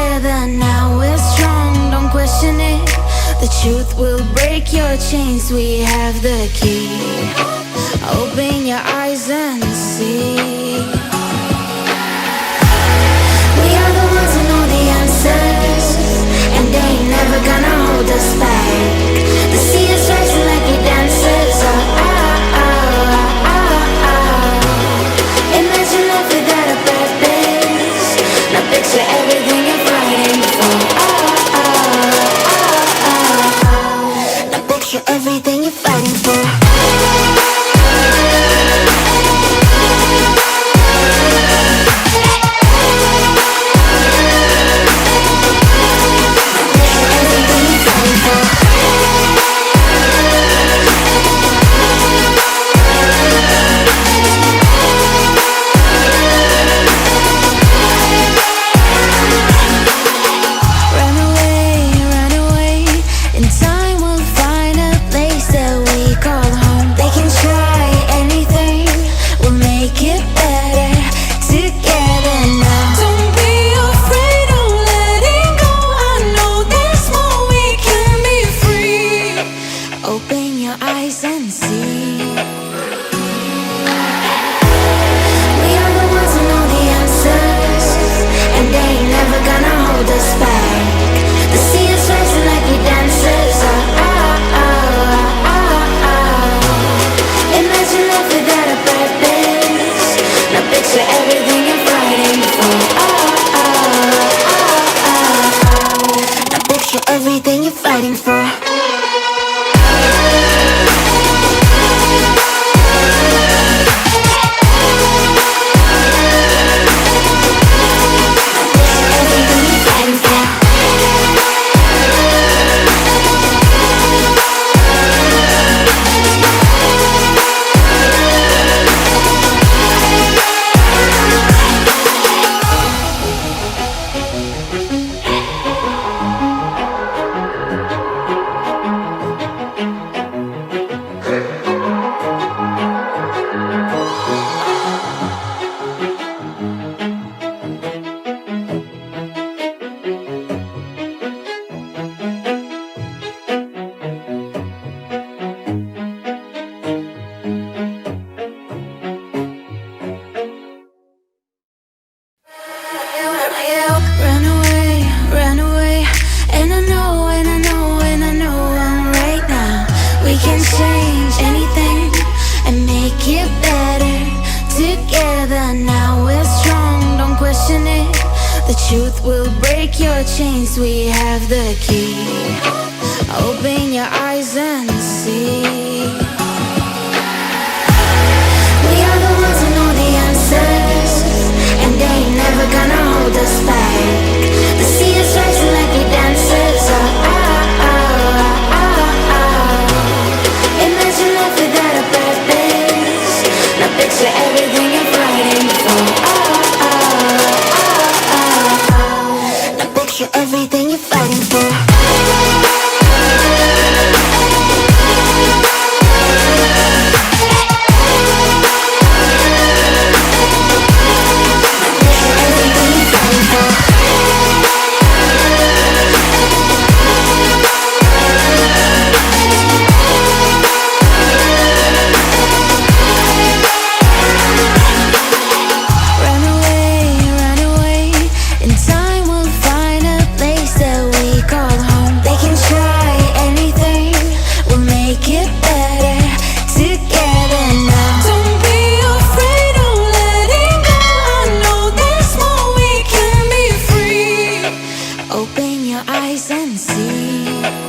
together, now we're strong, don't question it. The truth will break your chains, we have the key. Open your eyes and see. We are the ones who know the answers, and they ain't never gonna hold us back. The sea is rising like we dancers. Imagine life without a purpose. Now picture everything you're fighting for. Now picture everything you're fighting for. Everything you're fighting for. Truth will break your chains, we have the key. Open your eyes and see. We are the ones who know the answers, and they ain't never gonna hold us back. The sea is rising like we dancers. Imagine life without a purpose. Now picture everything you're fighting for. Everything you're fighting for. Open your eyes and see.